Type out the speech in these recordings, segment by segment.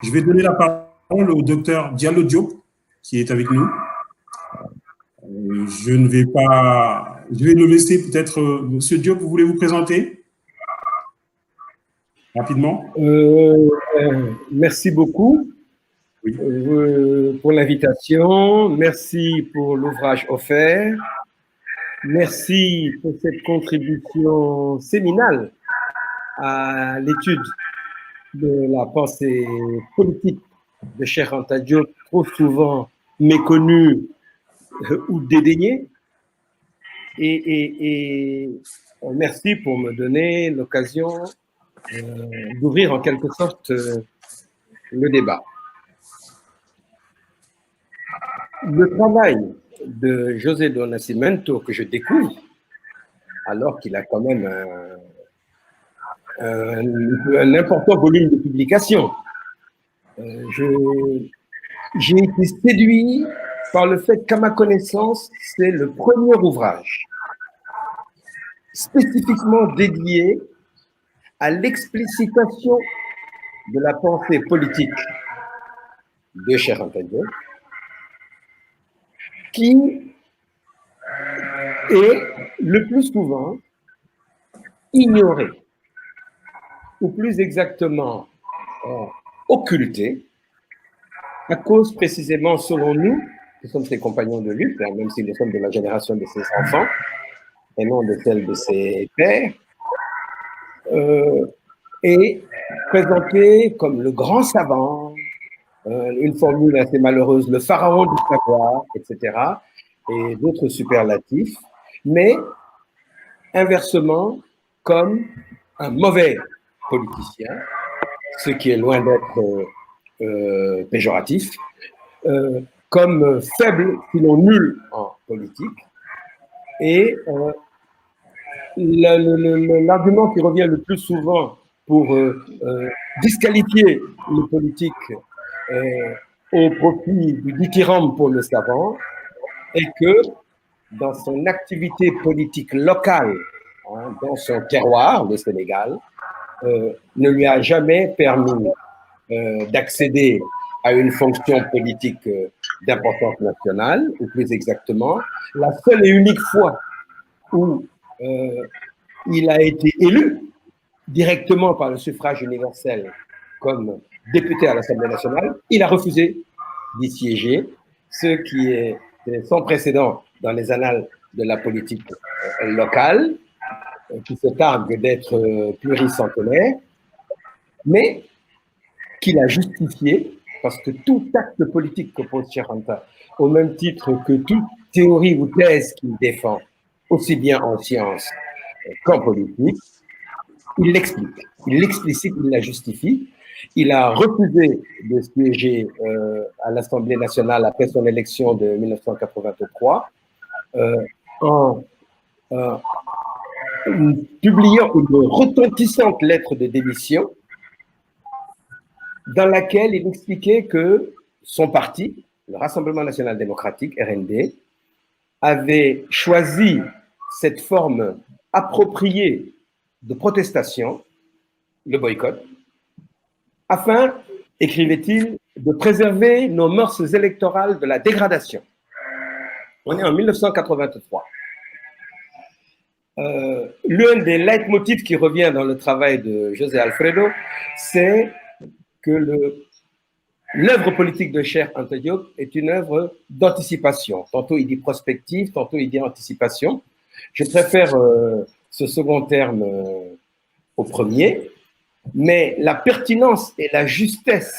Je vais donner la parole au docteur Diallo Diop, qui est avec nous. Je vais le laisser peut-être. Monsieur Diop, vous voulez vous présenter rapidement? Merci beaucoup Oui. pour l'invitation. Merci pour l'ouvrage offert. Merci pour cette contribution séminale à l'étude de la pensée politique de Cheikh Anta Diop, trop souvent méconnue ou dédaignée. Et merci pour me donner l'occasion d'ouvrir en quelque sorte le débat. Le travail de José do Nascimento que je découvre, alors qu'il a quand même un important volume de publications, j'ai été séduit par le fait qu'à ma connaissance, c'est le premier ouvrage spécifiquement dédié à l'explicitation de la pensée politique de Cheikh Anta Diop, qui est le plus souvent ignoré, ou plus exactement occulté, à cause précisément, selon nous, qui sommes ses compagnons de lutte, même si nous sommes de la génération de ses enfants, et non de celle de ses pères, est présenté comme le grand savant, une formule assez malheureuse, le pharaon du savoir, etc., et d'autres superlatifs, mais inversement comme un mauvais politicien, ce qui est loin d'être péjoratif, comme faible, sinon nul en politique. Et l'argument qui revient le plus souvent pour disqualifier les politiques au profit du dithyrambe pour le savant est que dans son activité politique locale, dans son terroir, le Sénégal, ne lui a jamais permis d'accéder à une fonction politique d'importance nationale, ou plus exactement, la seule et unique fois où il a été élu directement par le suffrage universel comme député à l'Assemblée nationale, il a refusé d'y siéger, ce qui est sans précédent dans les annales de la politique locale, qui se targue d'être pluricentenaire, mais qu'il a justifié, parce que tout acte politique que pose Cheikh Anta, au même titre que toute théorie ou thèse qu'il défend, aussi bien en sciences qu'en politique, il l'explique, il l'explicite, il la justifie. Il a refusé de siéger à l'Assemblée nationale après son élection de 1983 en publiant une retentissante lettre de démission dans laquelle il expliquait que son parti, le Rassemblement national démocratique, RND, avait choisi cette forme appropriée de protestation, le boycott, afin, écrivait-il, de préserver nos mœurs électorales de la dégradation. On est en 1983. L'un des leitmotifs qui revient dans le travail de José Alfredo, c'est que l'œuvre politique de Cheikh Anta Diop est une œuvre d'anticipation. Tantôt il dit prospective, tantôt il dit anticipation. Je préfère ce second terme au premier, mais la pertinence et la justesse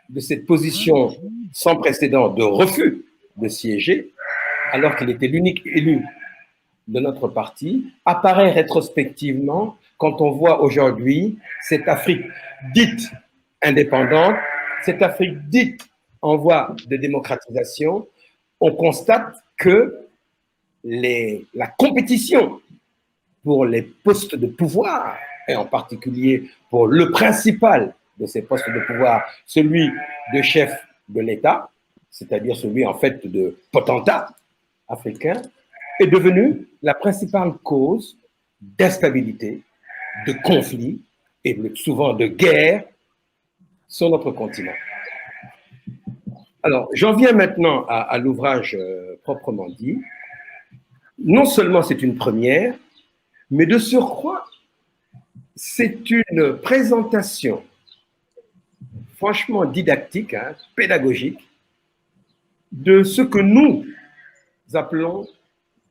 de cette position sans précédent de refus de siéger, alors qu'il était l'unique élu de notre parti, apparaît rétrospectivement quand on voit aujourd'hui cette Afrique dite indépendante, cette Afrique dite en voie de démocratisation. On constate que la compétition pour les postes de pouvoir, et en particulier pour le principal de ces postes de pouvoir, celui de chef de l'État, c'est-à-dire celui en fait de potentat africain, est devenue la principale cause d'instabilité, de conflit et souvent de guerre sur notre continent. Alors, j'en viens maintenant à l'ouvrage proprement dit. Non seulement c'est une première, mais de surcroît, c'est une présentation franchement didactique, hein, pédagogique, de ce que nous appelons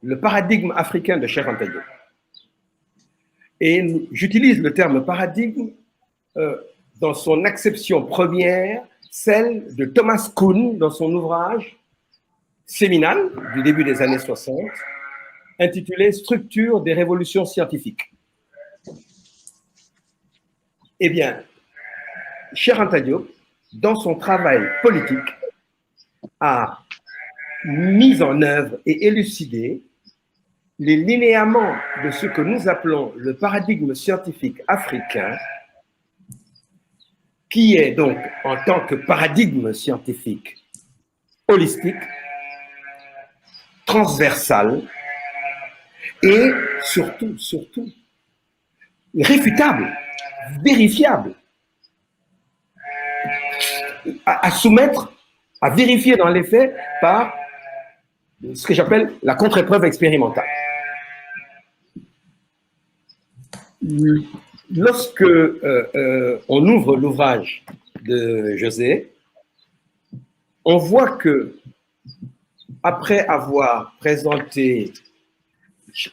le paradigme africain de Cheikh Anta Diop. Et j'utilise le terme paradigme dans son acception première, celle de Thomas Kuhn dans son ouvrage séminal du début des années 60, intitulé « Structure des révolutions scientifiques ». Eh bien, Cheikh Anta Diop, dans son travail politique, a mis en œuvre et élucidé les linéaments de ce que nous appelons le paradigme scientifique africain, qui est donc, en tant que paradigme scientifique holistique, transversal et surtout réfutable, vérifiable, à soumettre, à vérifier dans les faits par ce que j'appelle la contre-épreuve expérimentale. Lorsque on ouvre l'ouvrage de José, on voit que, après avoir présenté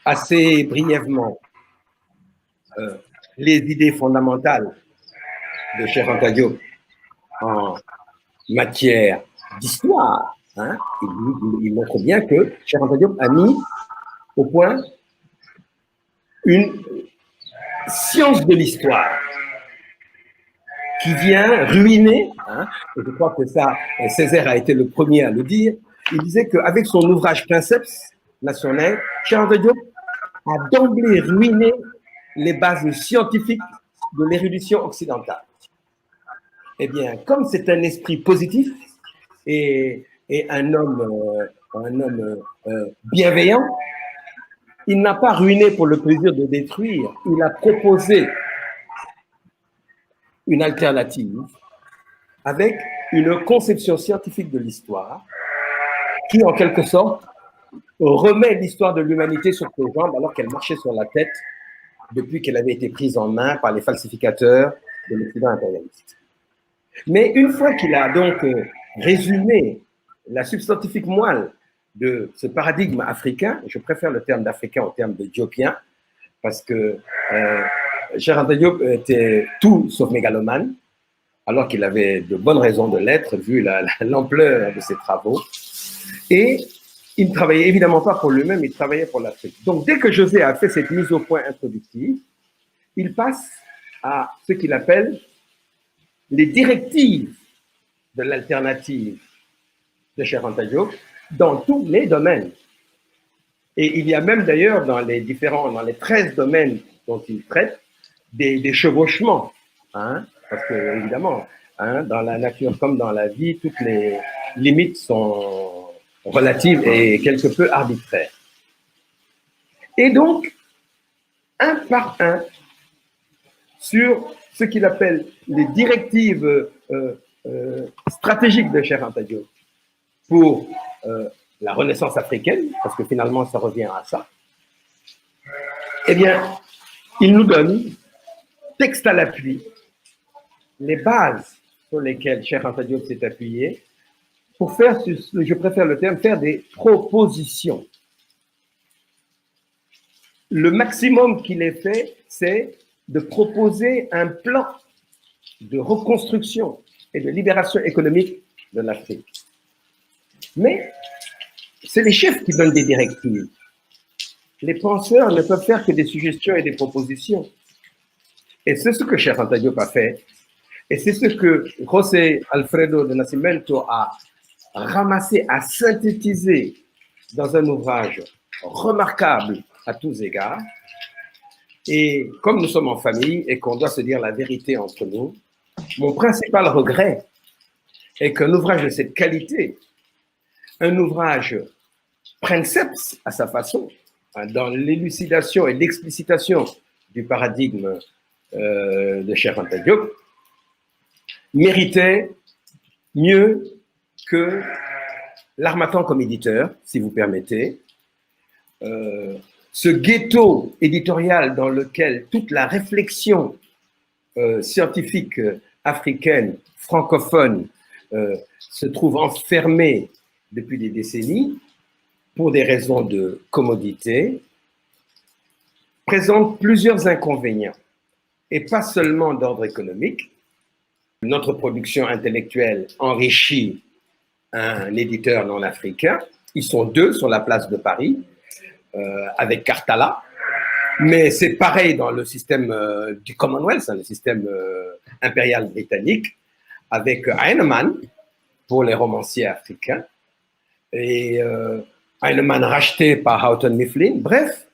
assez brièvement les idées fondamentales de Cheikh Anta Diop en matière d'histoire, hein, il montre bien que Cheikh Anta Diop a mis au point une science de l'histoire qui vient ruiner, hein, et je crois que ça, Césaire a été le premier à le dire. Il disait qu'avec son ouvrage Princeps national, Cheikh Anta Diop a d'emblée ruiné les bases scientifiques de l'érudition occidentale. Eh bien, comme c'est un esprit positif et un homme bienveillant, il n'a pas ruiné pour le plaisir de détruire, il a proposé une alternative avec une conception scientifique de l'histoire qui, en quelque sorte, remet l'histoire de l'humanité sur ses jambes alors qu'elle marchait sur la tête depuis qu'elle avait été prise en main par les falsificateurs de l'Occident impérialiste. Mais une fois qu'il a donc résumé la substantifique moelle de ce paradigme africain, je préfère le terme d'africain au terme de diopien, parce que Cheikh Anta Diop était tout sauf mégalomane, alors qu'il avait de bonnes raisons de l'être, vu l'ampleur de ses travaux. Et il ne travaillait évidemment pas pour lui-même, il travaillait pour l'Afrique. Donc, dès que José a fait cette mise au point introductive, il passe à ce qu'il appelle les directives de l'alternative de Cheikh Anta Diop dans tous les domaines. Et il y a même d'ailleurs dans les 13 domaines dont il traite, des chevauchements, hein, parce que évidemment, hein, dans la nature comme dans la vie, toutes les limites sont relatives et quelque peu arbitraires. Et donc, un par un, sur ce qu'il appelle les directives stratégiques de Cheikh Anta Diop pour la Renaissance africaine, parce que finalement ça revient à ça, eh bien, il nous donne, texte à l'appui, les bases sur lesquelles Cheikh Anta Diop s'est appuyé pour faire, je préfère le terme, faire des propositions. Le maximum qu'il ait fait, c'est de proposer un plan de reconstruction et de libération économique de l'Afrique. Mais c'est les chefs qui donnent des directives. Les penseurs ne peuvent faire que des suggestions et des propositions. Et c'est ce que Cheikh Anta Diop a fait. Et c'est ce que José Alfredo de Nascimento a ramassé, a synthétisé dans un ouvrage remarquable à tous égards. Et comme nous sommes en famille et qu'on doit se dire la vérité entre nous, mon principal regret est qu'un ouvrage de cette qualité, un ouvrage princeps à sa façon, dans l'élucidation et l'explicitation du paradigme de Cheikh Anta Diop, méritait mieux que l'Harmattan comme éditeur, si vous permettez. Ce ghetto éditorial dans lequel toute la réflexion scientifique africaine, francophone, se trouve enfermée depuis des décennies pour des raisons de commodité, présente plusieurs inconvénients, et pas seulement d'ordre économique. Notre production intellectuelle enrichit un éditeur non africain. Ils sont deux sur la place de Paris, avec Cartala. Mais c'est pareil dans le système du Commonwealth, le système impérial britannique, avec Heinemann pour les romanciers africains, et Heinemann racheté par Houghton Mifflin. Bref,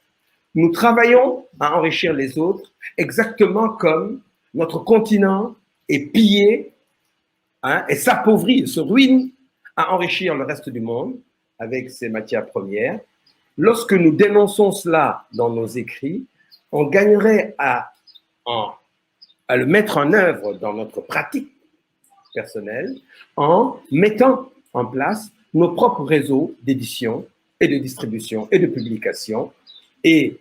nous travaillons à enrichir les autres, exactement comme notre continent est pillé, hein, et s'appauvrit, se ruine à enrichir le reste du monde avec ses matières premières. Lorsque nous dénonçons cela dans nos écrits, on gagnerait à le mettre en œuvre dans notre pratique personnelle en mettant en place nos propres réseaux d'édition et de distribution et de publication. Et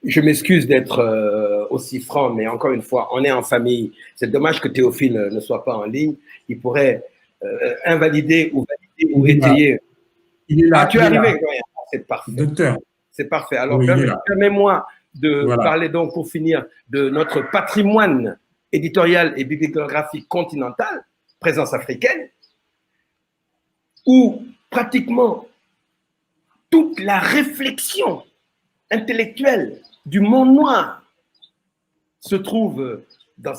je m'excuse d'être aussi franc, mais encore une fois, on est en famille. C'est dommage que Théophile ne soit pas en ligne. Il pourrait invalider ou valider ou étayer. Il est là. Ah, tu es arrivé? C'est parfait. Docteur. C'est parfait. Alors, oui, permets-moi de parler donc, pour finir, de notre patrimoine éditorial et bibliographique continental, présence africaine, où pratiquement toute la réflexion intellectuelle du monde noir se trouve dans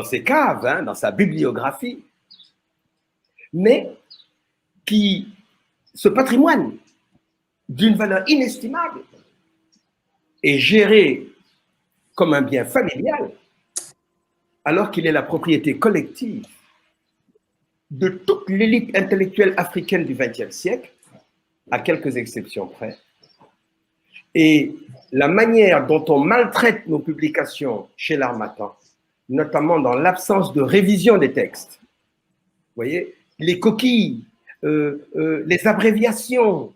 ses caves, hein, dans sa bibliographie, mais ce patrimoine d'une valeur inestimable est géré comme un bien familial, alors qu'il est la propriété collective de toute l'élite intellectuelle africaine du XXe siècle, à quelques exceptions près. Et la manière dont on maltraite nos publications chez l'Harmattan, notamment dans l'absence de révision des textes, vous voyez, les coquilles, les abréviations,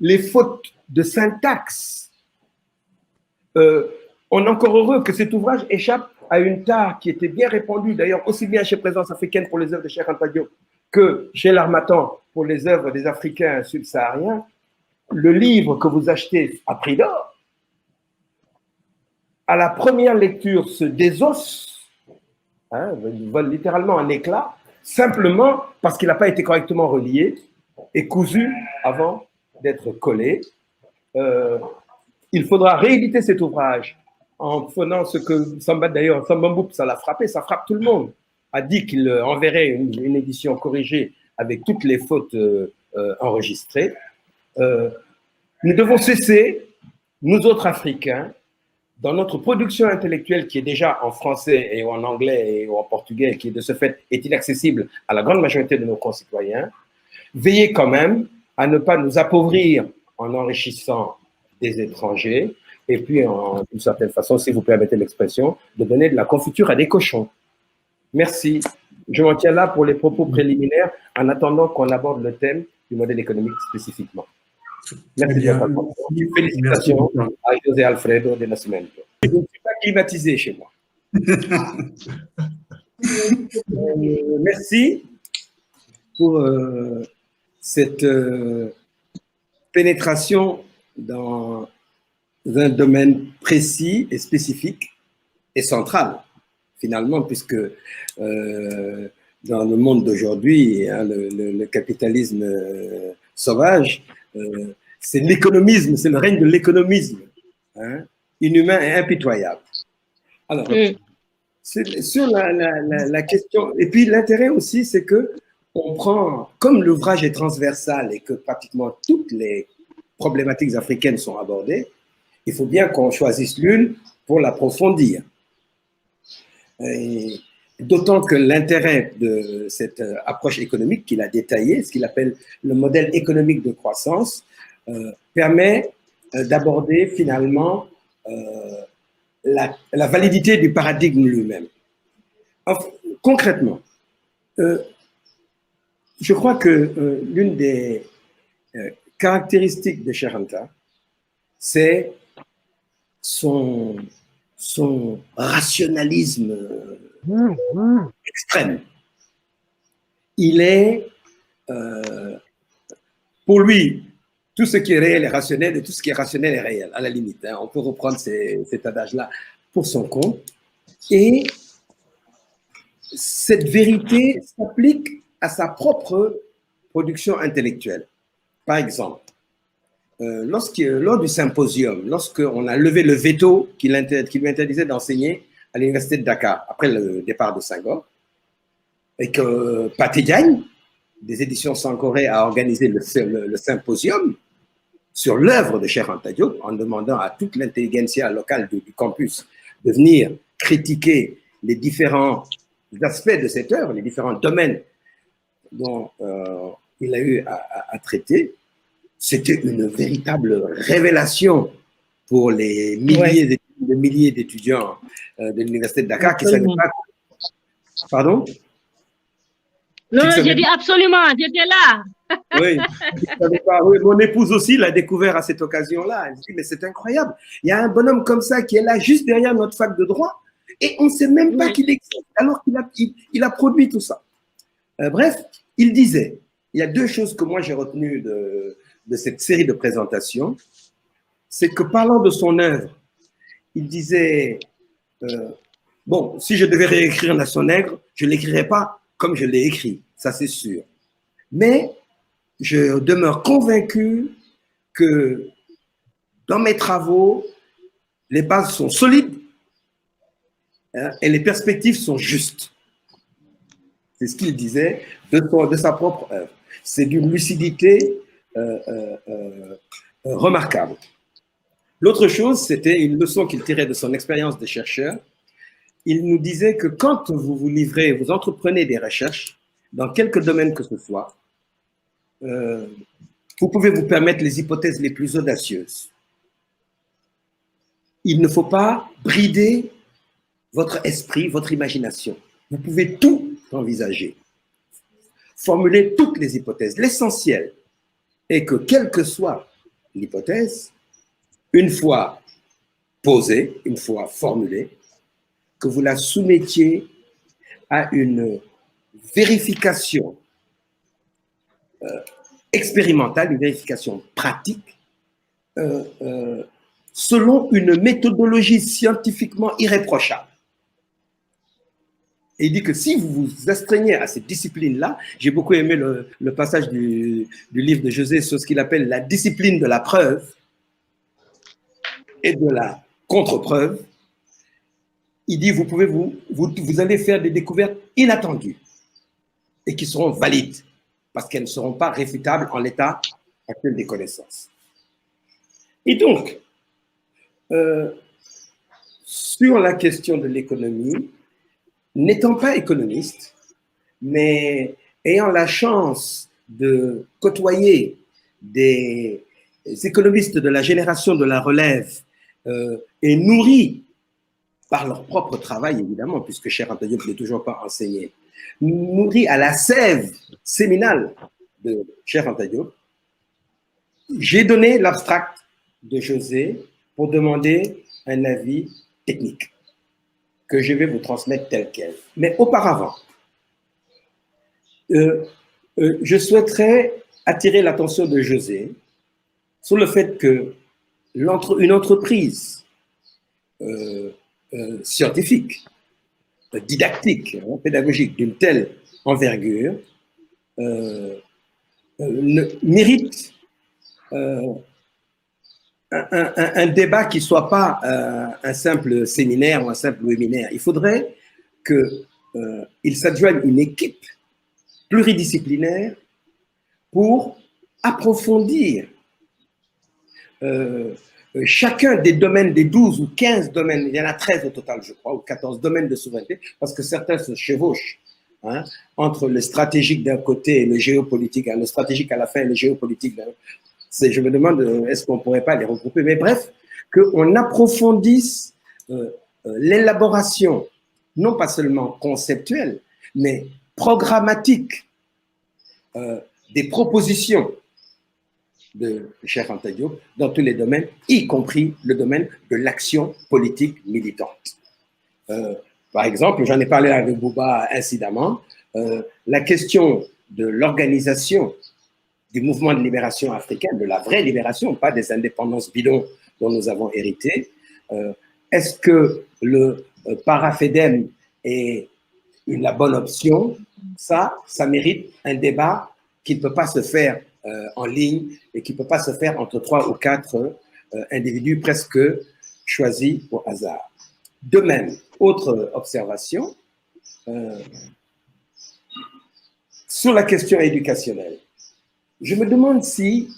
les fautes de syntaxe. On est encore heureux que cet ouvrage échappe à une tare qui était bien répandue, d'ailleurs aussi bien chez Présence africaine pour les œuvres de Cheikh Anta Diop que chez l'Harmattan pour les œuvres des Africains subsahariens. Le livre que vous achetez à prix d'or, à la première lecture, se désosse, hein, vole littéralement en éclats, simplement parce qu'il n'a pas été correctement relié et cousu avant d'être collé. Il faudra rééditer cet ouvrage en faisant ce que Samba, d'ailleurs, Samba Mboup, ça l'a frappé, ça frappe tout le monde, a dit qu'il enverrait une édition corrigée avec toutes les fautes enregistrées. Nous devons cesser, nous autres Africains, dans notre production intellectuelle qui est déjà en français et en anglais et en portugais, qui de ce fait est inaccessible à la grande majorité de nos concitoyens, veiller quand même à ne pas nous appauvrir en enrichissant des étrangers et puis d'une certaine façon, si vous permettez l'expression, de donner de la confiture à des cochons. Merci. Je m'en tiens là pour les propos préliminaires en attendant qu'on aborde le thème du modèle économique spécifiquement. Merci bien. Félicitations à José Alfredo de Nascimento. Je ne suis pas climatisé chez moi. Merci pour cette pénétration dans un domaine précis et spécifique et central, finalement, puisque dans le monde d'aujourd'hui, hein, le capitalisme sauvage, c'est l'économisme, c'est le règne de l'économisme, hein, inhumain et impitoyable. Alors, sur la question, et puis l'intérêt aussi, c'est que on prend, comme l'ouvrage est transversal et que pratiquement toutes les problématiques africaines sont abordées, il faut bien qu'on choisisse l'une pour l'approfondir. D'autant que l'intérêt de cette approche économique qu'il a détaillée, ce qu'il appelle le modèle économique de croissance, permet d'aborder finalement la validité du paradigme lui-même. Concrètement, je crois que l'une des caractéristiques de Cheikh Anta, c'est son rationalisme extrême. Il est, pour lui, tout ce qui est réel est rationnel et tout ce qui est rationnel est réel, à la limite. Hein. On peut reprendre cet adage-là pour son compte. Et cette vérité s'applique à sa propre production intellectuelle. Par exemple, lors du symposium, lorsqu'on a levé le veto qui lui interdisait d'enseigner à l'université de Dakar après le départ de Senghor, et que Pathé Diagne, des éditions Sankoré, a organisé le symposium sur l'œuvre de Cheikh Anta Diop en demandant à toute l'intelligentsia locale du campus de venir critiquer les différents aspects de cette œuvre, les différents domaines dont il a eu à traiter. C'était une véritable révélation pour les milliers d'étudiants de l'université de Dakar qui ne savaient pas. Pardon? Non, j'ai dit absolument, j'étais là. Oui, oui, mon épouse aussi l'a découvert à cette occasion-là. Elle dit, mais c'est incroyable. Il y a un bonhomme comme ça qui est là juste derrière notre fac de droit et on ne sait même pas qu'il existe alors qu'il a produit tout ça. Bref, il disait, il y a deux choses que moi j'ai retenues de cette série de présentations, c'est que parlant de son œuvre, il disait, bon, si je devais réécrire Nation Nègre, je ne l'écrirais pas comme je l'ai écrit, ça c'est sûr. Mais je demeure convaincu que dans mes travaux, les bases sont solides et les perspectives sont justes. C'est ce qu'il disait de sa propre œuvre. C'est d'une lucidité remarquable. L'autre chose, c'était une leçon qu'il tirait de son expérience de chercheur. Il nous disait que quand vous vous livrez, vous entreprenez des recherches, dans quelque domaine que ce soit, vous pouvez vous permettre les hypothèses les plus audacieuses. Il ne faut pas brider votre esprit, votre imagination. Vous pouvez tout envisager, formuler toutes les hypothèses. L'essentiel est que, quelle que soit l'hypothèse, une fois posée, une fois formulée, que vous la soumettiez à une vérification expérimentale, une vérification pratique, selon une méthodologie scientifiquement irréprochable. Et il dit que si vous vous astreignez à cette discipline-là, j'ai beaucoup aimé le passage du livre de José sur ce qu'il appelle la discipline de la preuve et de la contre-preuve. Il dit, vous allez faire des découvertes inattendues et qui seront valides parce qu'elles ne seront pas réfutables en l'état actuel des connaissances. Et donc, sur la question de l'économie, n'étant pas économiste, mais ayant la chance de côtoyer des économistes de la génération de la relève et nourris par leur propre travail, évidemment, puisque Cheikh Anta Diop n'est toujours pas enseigné, nourris à la sève séminale de Cheikh Anta Diop, j'ai donné l'abstract de José pour demander un avis technique que je vais vous transmettre tel quel. Mais auparavant, je souhaiterais attirer l'attention de José sur le fait que une entreprise scientifique, didactique, pédagogique d'une telle envergure mérite un débat qui ne soit pas un simple séminaire ou un simple webinaire. Il faudrait qu'il s'adjoigne une équipe pluridisciplinaire pour approfondir chacun des domaines, des 12 ou 15 domaines, il y en a 13 au total, je crois, ou 14 domaines de souveraineté, parce que certains se chevauchent entre le stratégique d'un côté et le géopolitique, le stratégique à la fin et le géopolitique. Je me demande, est-ce qu'on ne pourrait pas les regrouper? Mais bref, qu'on approfondisse l'élaboration, non pas seulement conceptuelle, mais programmatique des propositions de Cheikh Anta Diop dans tous les domaines, y compris le domaine de l'action politique militante. Par exemple, j'en ai parlé avec Bouba incidemment, la question de l'organisation du mouvement de libération africain, de la vraie libération, pas des indépendances bidons dont nous avons hérité. Est-ce que le parafédem est la bonne option? Ça mérite un débat qui ne peut pas se faire en ligne et qui ne peut pas se faire entre 3 ou 4 individus presque choisis au hasard. De même, autre observation, sur la question éducationnelle. Je me demande si,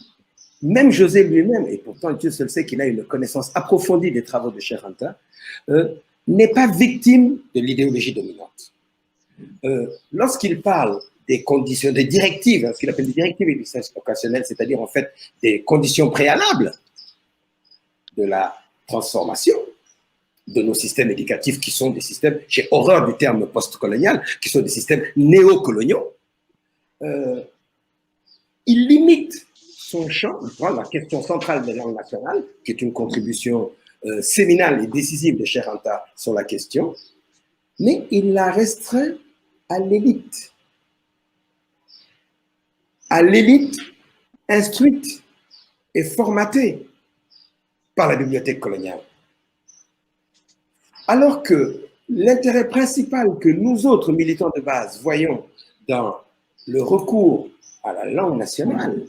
même José lui-même, et pourtant Dieu seul sait qu'il a une connaissance approfondie des travaux de Cheikh Anta, n'est pas victime de l'idéologie dominante. Lorsqu'il parle des conditions, des directives, ce qu'il appelle des directives éducationnelles, c'est-à-dire en fait des conditions préalables de la transformation de nos systèmes éducatifs qui sont des systèmes, j'ai horreur du terme post-colonial, qui sont des systèmes néocoloniaux, il limite son champ, il prend la question centrale des langues nationales, qui est une contribution séminale et décisive de Cheikh Anta sur la question, mais il la restreint à l'élite instruite et formatée par la bibliothèque coloniale. Alors que l'intérêt principal que nous autres militants de base voyons dans le recours à la langue nationale,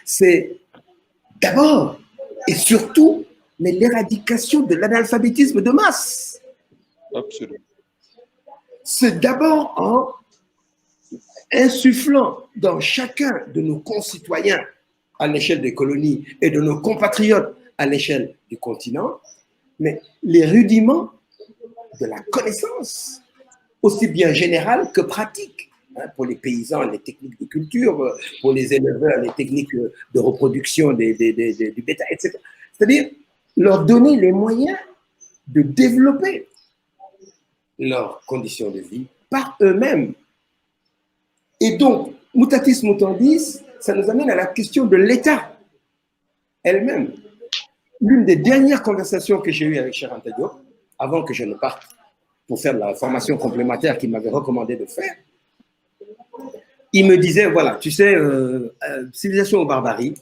c'est d'abord et surtout l'éradication de l'analphabétisme de masse. Absolument. C'est d'abord en insufflant dans chacun de nos concitoyens à l'échelle des colonies et de nos compatriotes à l'échelle du continent, mais les rudiments de la connaissance, aussi bien générale que pratique. Pour les paysans, les techniques de culture, pour les éleveurs, les techniques de reproduction du bétail, etc. C'est-à-dire leur donner les moyens de développer leurs conditions de vie par eux-mêmes. Et donc, mutatis mutandis, ça nous amène à la question de l'État elle-même. L'une des dernières conversations que j'ai eues avec Cheikh Anta Diop, avant que je ne parte pour faire la formation complémentaire qu'il m'avait recommandé de faire, il me disait, voilà, tu sais, Civilisation aux barbaries,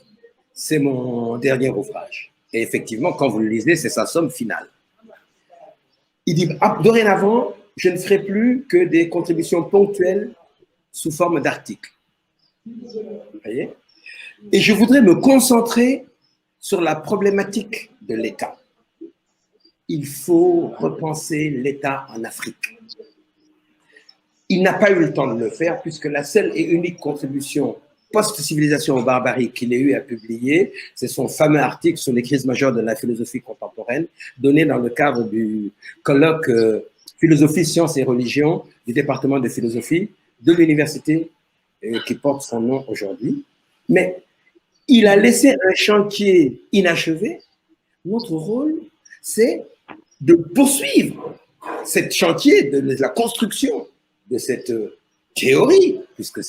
c'est mon dernier ouvrage. Et effectivement, quand vous le lisez, c'est sa somme finale. Il dit, dorénavant, je ne ferai plus que des contributions ponctuelles sous forme d'articles. Vous voyez? Et je voudrais me concentrer sur la problématique de l'État. Il faut repenser l'État en Afrique. Il n'a pas eu le temps de le faire puisque la seule et unique contribution post-civilisation aux barbaries qu'il ait eu à publier, c'est son fameux article sur les crises majeures de la philosophie contemporaine, donné dans le cadre du colloque Philosophie, sciences et religion du département de philosophie de l'université qui porte son nom aujourd'hui. Mais il a laissé un chantier inachevé. Notre rôle, c'est de poursuivre ce chantier de la construction de cette théorie, puisque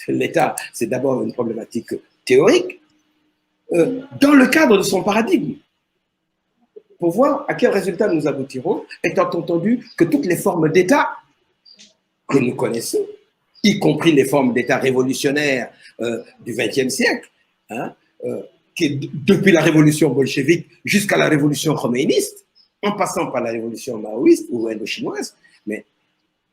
l'État, c'est d'abord une problématique théorique, dans le cadre de son paradigme, pour voir à quel résultat nous aboutirons, étant entendu que toutes les formes d'État que nous connaissons, y compris les formes d'État révolutionnaires du XXe siècle, qui, depuis la révolution bolchevique jusqu'à la révolution khoméiniste, en passant par la révolution maoïste ou indo-chinoise, mais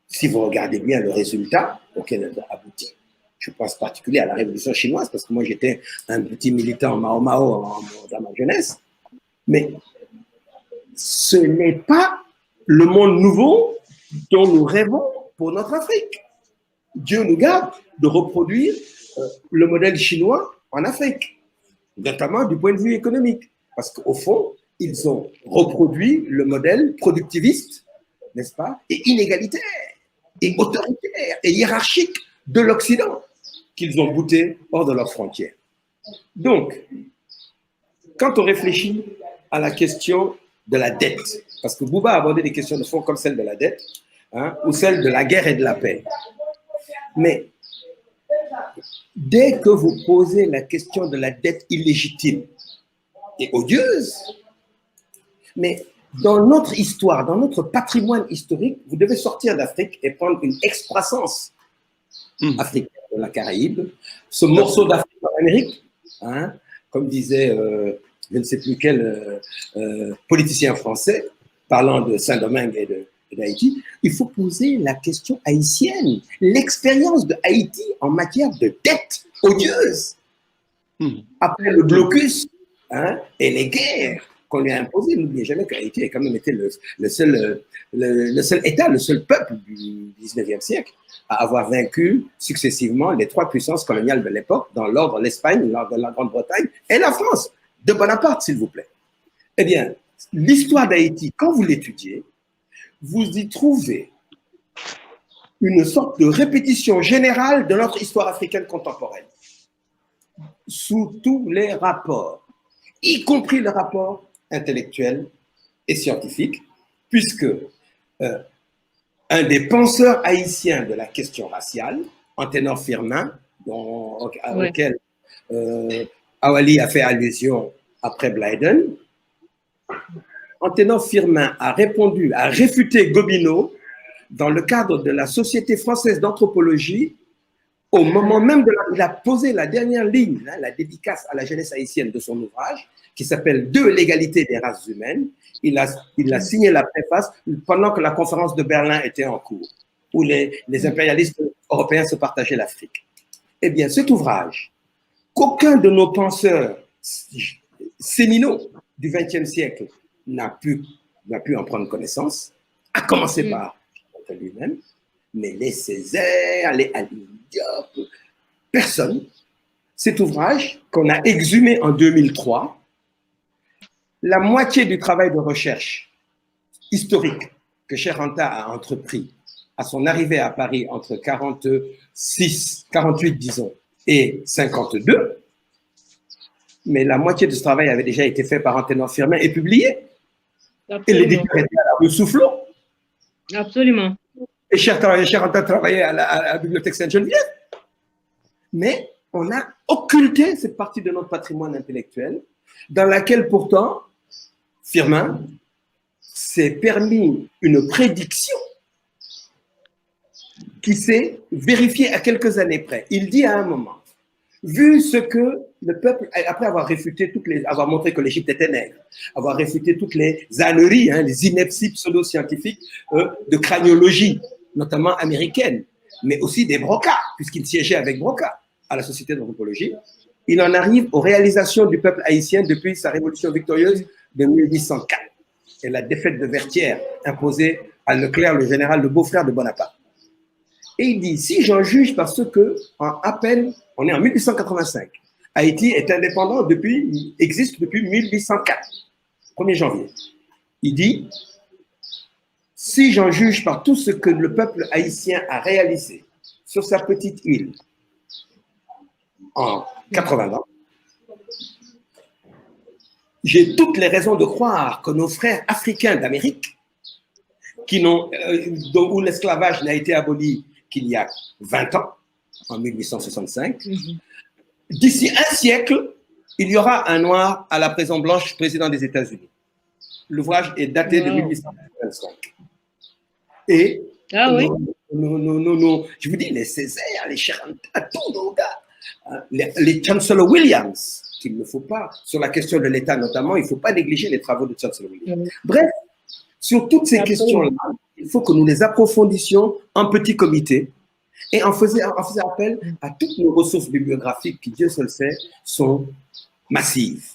si vous regardez bien le résultat auquel elle a abouti, je pense en particulier à la révolution chinoise, parce que moi j'étais un petit militant Mao dans ma jeunesse, mais ce n'est pas le monde nouveau dont nous rêvons pour notre Afrique. Dieu nous garde de reproduire le modèle chinois en Afrique, notamment du point de vue économique, parce qu'au fond, ils ont reproduit le modèle productiviste, n'est-ce pas, et inégalitaire, et autoritaire, et hiérarchique de l'Occident, qu'ils ont bouté hors de leurs frontières. Donc, quand on réfléchit à la question de la dette. Parce que Bouba a abordé des questions de fond comme celle de la dette, hein, ou celle de la guerre et de la paix. Mais dès que vous posez la question de la dette illégitime et odieuse, mais dans notre histoire, dans notre patrimoine historique, vous devez sortir d'Afrique et prendre une excroissance africaine de la Caraïbe, ce morceau d'Afrique en Amérique, hein, comme disait je ne sais plus quel politicien français, parlant de Saint-Domingue et d'Haïti, il faut poser la question haïtienne, l'expérience de Haïti en matière de dette odieuse. Après le blocus, hein, et les guerres qu'on lui a imposées, n'oubliez jamais qu'Haïti a quand même été le seul État, le seul peuple du 19e siècle à avoir vaincu successivement les trois puissances coloniales de l'époque, dans l'ordre l'Espagne, l'ordre de la Grande-Bretagne et la France, de Bonaparte, s'il vous plaît. Eh bien, l'histoire d'Haïti, quand vous l'étudiez, vous y trouvez une sorte de répétition générale de notre histoire africaine contemporaine, sous tous les rapports, y compris le rapport intellectuel et scientifique, puisque un des penseurs haïtiens de la question raciale, Anténor Firmin, auquel Awali a fait allusion après Blyden, Anténor Firmin a répondu, a réfuté Gobineau dans le cadre de la Société française d'anthropologie. Au moment même il a posé la dernière ligne, hein, la dédicace à la jeunesse haïtienne de son ouvrage, qui s'appelle « De l'égalité des races humaines ». Il a signé la préface pendant que la conférence de Berlin était en cours, où les impérialistes européens se partageaient l'Afrique. Eh bien, cet ouvrage, qu'aucun de nos penseurs séminaux du XXe siècle n'a pu en prendre connaissance, à commencer par lui-même, mais les Césaire, les Ali Diop, personne. Cet ouvrage qu'on a exhumé en 2003, la moitié du travail de recherche historique que Cheikh Anta a entrepris à son arrivée à Paris entre 48 disons, et 52, mais la moitié de ce travail avait déjà été fait par Anténor Firmin et publié. Absolument. Et l'éditeur était à le Soufflot. Absolument. Et Cheikh Anta travaillait à la Bibliothèque Sainte-Geneviève. Mais on a occulté cette partie de notre patrimoine intellectuel dans laquelle pourtant Firmin s'est permis une prédiction qui s'est vérifiée à quelques années près. Il dit à un moment, vu ce que le peuple, après avoir réfuté avoir montré que l'Égypte était nègre, avoir réfuté toutes les âneries, hein, les inepties pseudo-scientifiques de craniologie, notamment américaine, mais aussi des Broca, puisqu'il siégeait avec Broca à la Société d'anthropologie, il en arrive aux réalisations du peuple haïtien depuis sa révolution victorieuse de 1804 et la défaite de Vertières imposée à Leclerc, le général, le beau-frère de Bonaparte. Et il dit, si j'en juge par ce que, à peine, on est en 1885, Haïti est indépendant existe depuis 1804, 1er janvier. Il dit, si j'en juge par tout ce que le peuple haïtien a réalisé sur sa petite île en 80 ans, j'ai toutes les raisons de croire que nos frères africains d'Amérique, où l'esclavage n'a été aboli qu'il y a 20 ans, en 1865, d'ici un siècle, il y aura un noir à la Maison Blanche, président des États-Unis. L'ouvrage est daté de 1885. Et je vous dis, les Césaire, les Cheranta, tous nos gars, les Chancellor Williams, qu'il ne faut pas, sur la question de l'État notamment, il ne faut pas négliger les travaux de Chancellor Williams. Bref, sur toutes ces questions-là, il faut que nous les approfondissions en petit comité et en faisant appel à toutes nos ressources bibliographiques qui, Dieu seul sait, sont massives.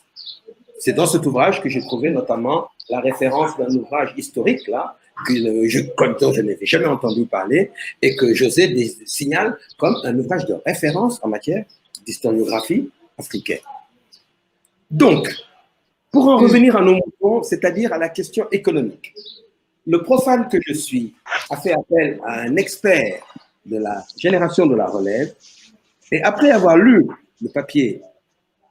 C'est dans cet ouvrage que j'ai trouvé notamment la référence d'un ouvrage historique, là, dont je n'avais jamais entendu parler et que José signale comme un ouvrage de référence en matière d'historiographie africaine. Donc, pour en revenir à nos moutons, c'est-à-dire à la question économique, le profane que je suis a fait appel à un expert de la génération de la relève et après avoir lu le papier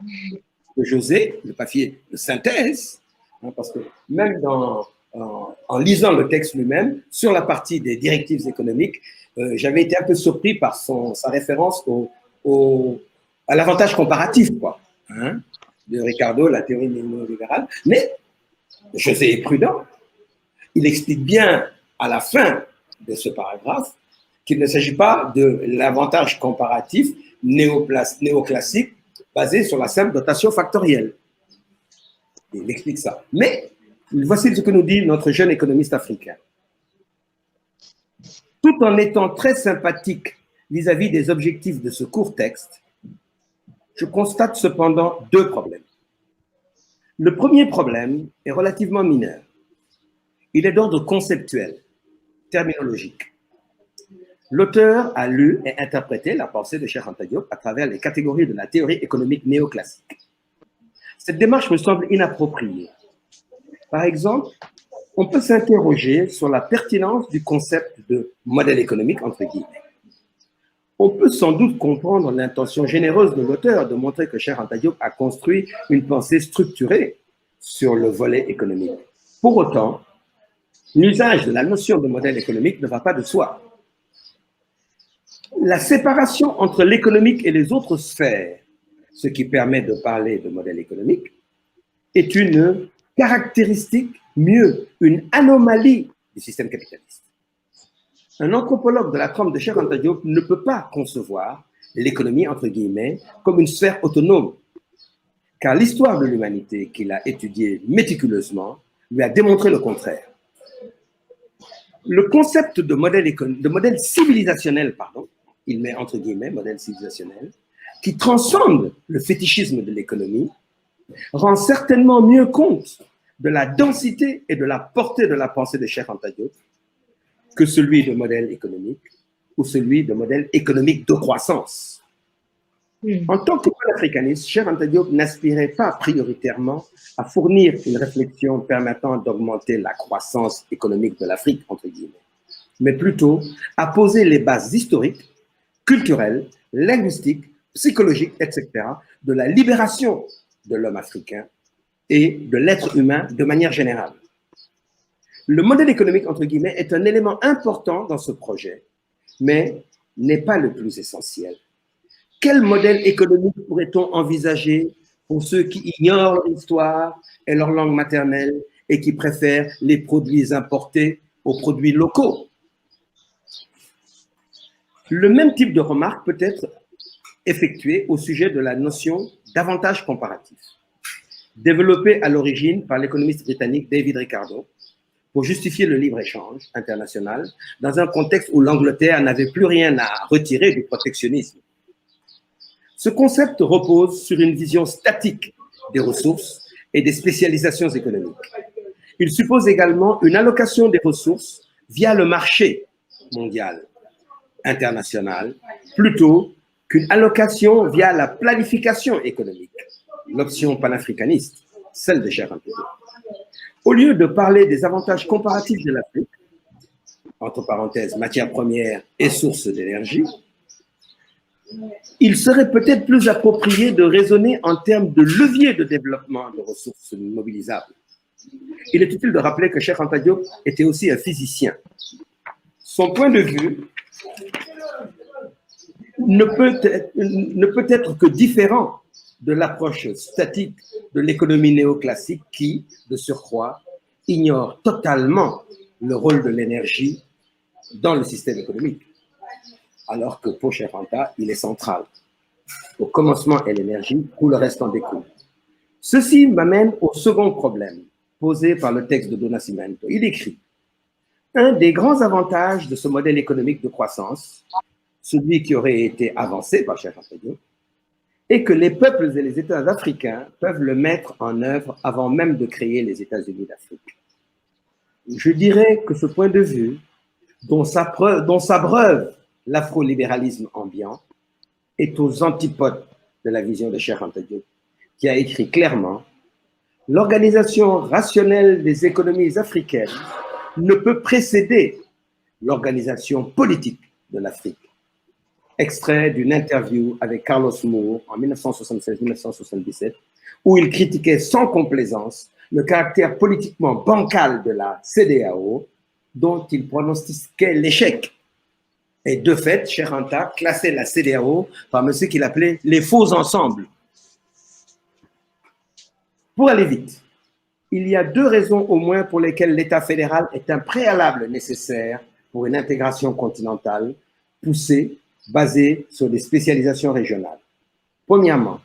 de José, le papier de synthèse, hein, parce que même en lisant le texte lui-même, sur la partie des directives économiques, j'avais été un peu surpris par sa référence à l'avantage comparatif, quoi, hein, de Ricardo, la théorie néolibérale. Mais José est prudent. Il explique bien à la fin de ce paragraphe qu'il ne s'agit pas de l'avantage comparatif néoclassique basé sur la simple dotation factorielle. Il explique ça. Mais voici ce que nous dit notre jeune économiste africain. Tout en étant très sympathique vis-à-vis des objectifs de ce court texte, je constate cependant deux problèmes. Le premier problème est relativement mineur. Il est d'ordre conceptuel, terminologique. L'auteur a lu et interprété la pensée de Cheikh Anta Diop à travers les catégories de la théorie économique néoclassique. Cette démarche me semble inappropriée. Par exemple, on peut s'interroger sur la pertinence du concept de modèle économique, entre guillemets. On peut sans doute comprendre l'intention généreuse de l'auteur de montrer que Cheikh Anta Diop a construit une pensée structurée sur le volet économique. Pour autant, l'usage de la notion de modèle économique ne va pas de soi. La séparation entre l'économique et les autres sphères, ce qui permet de parler de modèle économique, est une caractéristique, mieux, une anomalie du système capitaliste. Un anthropologue de la trempe de Cheikh Anta Diop ne peut pas concevoir l'économie, entre guillemets, comme une sphère autonome, car l'histoire de l'humanité qu'il a étudiée méticuleusement lui a démontré le contraire. Le concept de modèle civilisationnel, il met entre guillemets modèle civilisationnel, qui transcende le fétichisme de l'économie, rend certainement mieux compte de la densité et de la portée de la pensée de Cheikh Anta Diop que celui de modèle économique ou celui de modèle économique de croissance. En tant que panafricaniste, Cheikh Anta Diop n'aspirait pas prioritairement à fournir une réflexion permettant d'augmenter la croissance économique de l'Afrique, entre guillemets, mais plutôt à poser les bases historiques, culturelles, linguistiques, psychologiques, etc., de la libération de l'homme africain et de l'être humain de manière générale. Le modèle économique, entre guillemets, est un élément important dans ce projet, mais n'est pas le plus essentiel. Quel modèle économique pourrait-on envisager pour ceux qui ignorent leur histoire et leur langue maternelle et qui préfèrent les produits importés aux produits locaux? Le même type de remarque peut être effectué au sujet de la notion d'avantage comparatif, développée à l'origine par l'économiste britannique David Ricardo pour justifier le libre-échange international dans un contexte où l'Angleterre n'avait plus rien à retirer du protectionnisme. Ce concept repose sur une vision statique des ressources et des spécialisations économiques. Il suppose également une allocation des ressources via le marché mondial, international, plutôt qu'une allocation via la planification économique, l'option panafricaniste, celle de Cheikh Anta Diop. Au lieu de parler des avantages comparatifs de l'Afrique, entre parenthèses, matières premières et sources d'énergie, il serait peut-être plus approprié de raisonner en termes de levier de développement de ressources mobilisables. Il est utile de rappeler que Cheikh Anta Diop était aussi un physicien. Son point de vue ne peut être que différent de l'approche statique de l'économie néoclassique qui, de surcroît, ignore totalement le rôle de l'énergie dans le système économique. Alors que pour Cheikh Anta, il est central. Au commencement est l'énergie, tout le reste en découle. Ceci m'amène au second problème posé par le texte de Do Nascimento. Il écrit: un des grands avantages de ce modèle économique de croissance, celui qui aurait été avancé par Cheikh Anta Diop, est que les peuples et les États africains peuvent le mettre en œuvre avant même de créer les États-Unis d'Afrique. Je dirais que ce point de vue, dont s'abreuve l'afro-libéralisme ambiant, est aux antipodes de la vision de Cheikh Anta Diop, qui a écrit clairement: l'organisation rationnelle des économies africaines ne peut précéder l'organisation politique de l'Afrique. Extrait d'une interview avec Carlos Moore en 1976-1977, où il critiquait sans complaisance le caractère politiquement bancal de la CEDEAO, dont il pronostiquait l'échec. Et de fait, Cheikh Anta classait la CEDEAO parmi ceux qu'il appelait les faux ensembles. Pour aller vite, il y a 2 raisons au moins pour lesquelles l'État fédéral est un préalable nécessaire pour une intégration continentale poussée, basée sur des spécialisations régionales. Premièrement,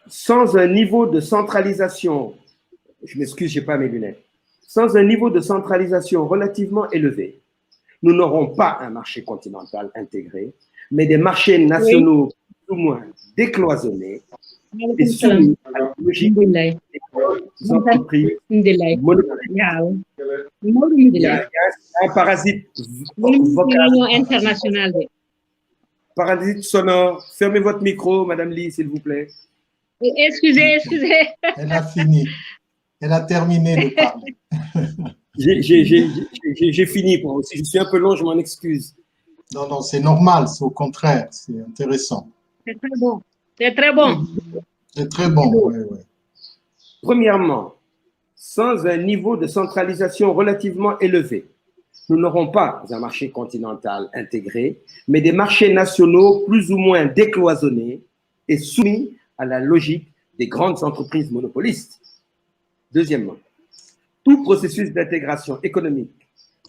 sans un niveau de centralisation, je m'excuse, je n'ai pas mes lunettes, sans un niveau de centralisation relativement élevé, nous n'aurons pas un marché continental intégré, mais des marchés nationaux plus ou moins décloisonnés et soumis à la logique des entreprises monopolistes. Il y a un parasite vocal, parasite sonore. Fermez votre micro, Madame Lee, s'il vous plaît. Excusez. Elle a fini. Elle a terminé de parler. J'ai fini. Si je suis un peu long, je m'en excuse. Non, c'est normal. C'est au contraire. C'est intéressant. C'est très bon. C'est très bon. C'est très bon, oui. Premièrement, sans un niveau de centralisation relativement élevé, nous n'aurons pas un marché continental intégré, mais des marchés nationaux plus ou moins décloisonnés et soumis à la logique des grandes entreprises monopolistes. Deuxièmement, tout processus d'intégration économique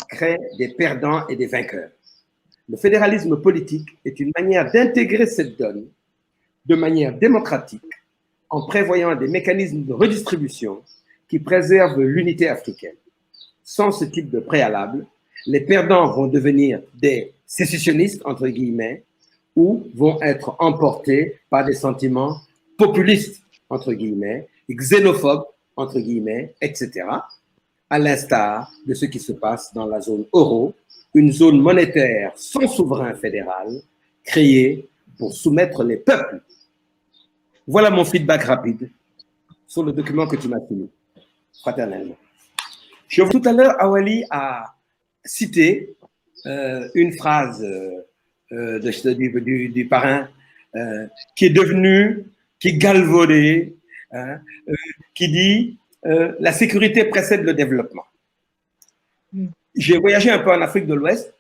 crée des perdants et des vainqueurs. Le fédéralisme politique est une manière d'intégrer cette donne de manière démocratique en prévoyant des mécanismes de redistribution qui préservent l'unité africaine. Sans ce type de préalable, les perdants vont devenir des sécessionnistes, entre guillemets, ou vont être emportés par des sentiments populistes, entre guillemets, xénophobes, entre guillemets, etc., à l'instar de ce qui se passe dans la zone euro, une zone monétaire sans souverain fédéral, créée pour soumettre les peuples. Voilà mon feedback rapide sur le document que tu m'as soumis, fraternellement. Tout à l'heure, Awali a cité une phrase du parrain qui est devenue, qui est galvaudée, qui dit la sécurité précède le développement. J'ai voyagé un peu en Afrique de l'Ouest.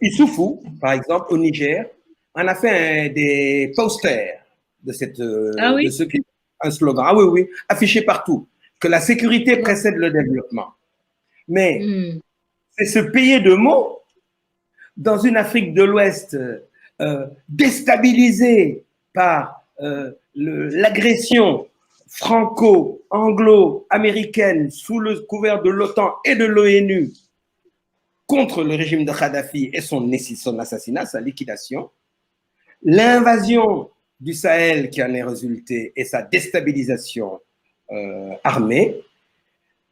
Issoufou, par exemple, au Niger, en a fait des posters de un slogan. Ah oui, affiché partout, que la sécurité précède le développement. Mais c'est se payer de mots dans une Afrique de l'Ouest déstabilisée par l'agression franco-anglo-américaine sous le couvert de l'OTAN et de l'ONU contre le régime de Kadhafi et son assassinat, sa liquidation, l'invasion du Sahel qui en est résultée et sa déstabilisation armée.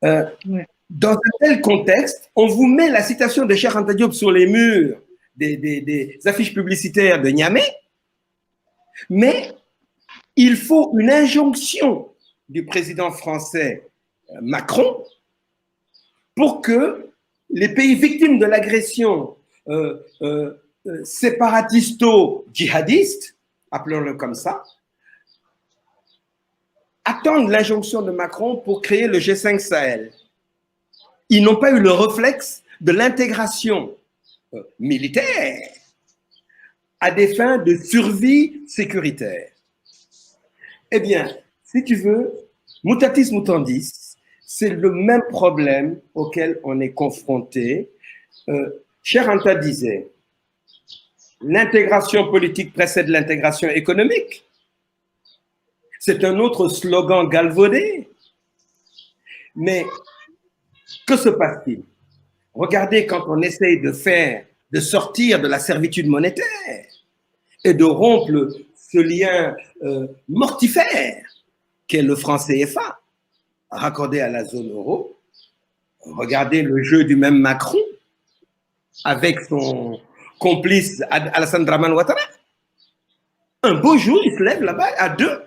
Dans un tel contexte, on vous met la citation de Cheikh Anta Diop sur les murs des affiches publicitaires de Niamey, mais il faut une injonction du président français Macron pour que les pays victimes de l'agression séparatisto-djihadiste, appelons-le comme ça, attendent l'injonction de Macron pour créer le G5 Sahel. Ils n'ont pas eu le réflexe de l'intégration militaire à des fins de survie sécuritaire. Eh bien, si tu veux, mutatis mutandis, c'est le même problème auquel on est confronté. Cheikh Anta disait, l'intégration politique précède l'intégration économique. C'est un autre slogan galvaudé. Mais que se passe-t-il? Regardez quand on essaye de sortir de la servitude monétaire et de rompre ce lien mortifère qu'est le franc CFA, raccordé à la zone euro. Regardez le jeu du même Macron avec son complice Alassane Draman Ouattara. Un beau jour, il se lève là-bas à deux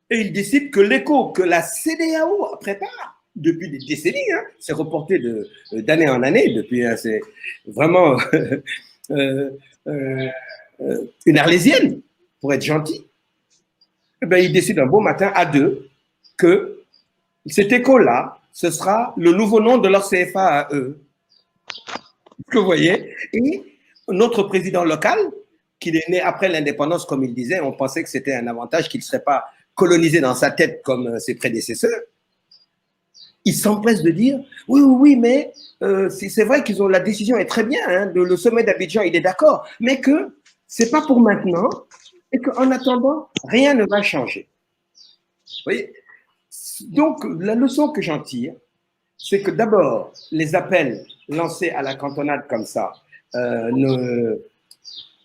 et il décide que l'écho que la CEDEAO prépare depuis des décennies, c'est reporté d'année en année, depuis, c'est vraiment une arlésienne, pour être gentil. eh bien, ils décident un beau matin à deux que cette école-là, ce sera le nouveau nom de leur CFA à eux. Que vous voyez? Et notre président local, qu'il est né après l'indépendance, comme il disait, on pensait que c'était un avantage qu'il ne serait pas colonisé dans sa tête comme ses prédécesseurs. Il s'empresse de dire oui, oui, oui, mais c'est vrai qu'ils ont la décision est très bien, hein, le sommet d'Abidjan, il est d'accord, mais que c'est pas pour maintenant et qu'en attendant, rien ne va changer. Vous voyez? Donc, la leçon que j'en tire, c'est que d'abord, les appels lancés à la cantonade comme ça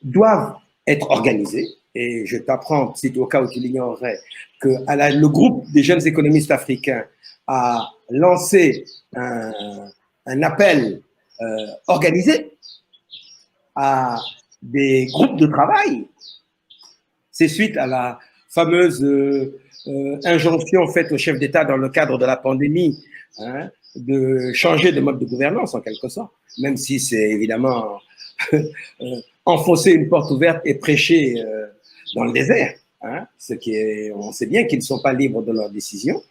doivent être organisés. Et je t'apprends, si au cas où tu l'ignorerais, que le groupe des jeunes économistes africains a lancé un appel organisé à des groupes de travail. C'est suite à la fameuse injonction faite au chef d'État dans le cadre de la pandémie, hein, de changer de mode de gouvernance en quelque sorte, même si c'est évidemment enfoncer une porte ouverte et prêcher dans le désert. Hein, on sait bien qu'ils ne sont pas libres de leurs décisions.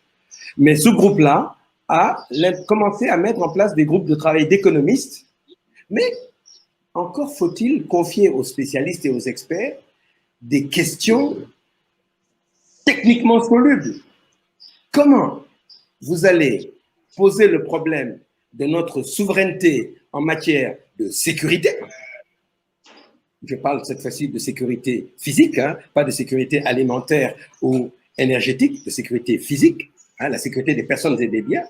Mais ce groupe-là a commencé à mettre en place des groupes de travail d'économistes, mais encore faut-il confier aux spécialistes et aux experts des questions techniquement solubles. Comment vous allez poser le problème de notre souveraineté en matière de sécurité? Je parle cette fois-ci de sécurité physique, hein, pas de sécurité alimentaire ou énergétique, de sécurité physique, hein, la sécurité des personnes et des biens.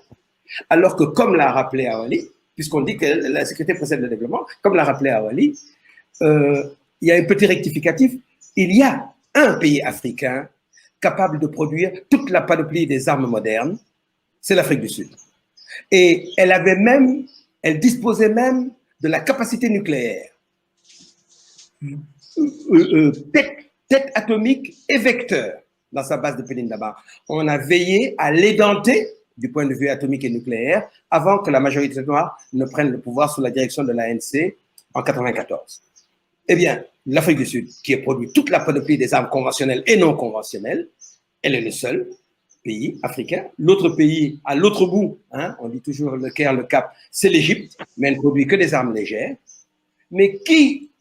Alors que, comme l'a rappelé Awali, puisqu'on dit que la sécurité précède le développement, comme l'a rappelé Awali, il y a un petit rectificatif, il y a un pays africain capable de produire toute la panoplie des armes modernes, c'est l'Afrique du Sud. Et elle disposait même de la capacité nucléaire, tête atomique et vecteur dans sa base de Pelindaba. On a veillé à l'édenter du point de vue atomique et nucléaire avant que la majorité noire ne prenne le pouvoir sous la direction de l'ANC en 1994. Eh bien, l'Afrique du Sud, qui a produit toute la panoplie des armes conventionnelles et non conventionnelles, elle est le seul pays africain. L'autre pays, à l'autre bout, hein, on dit toujours le Caire, le Cap, c'est l'Égypte, mais elle ne produit que des armes légères. Mais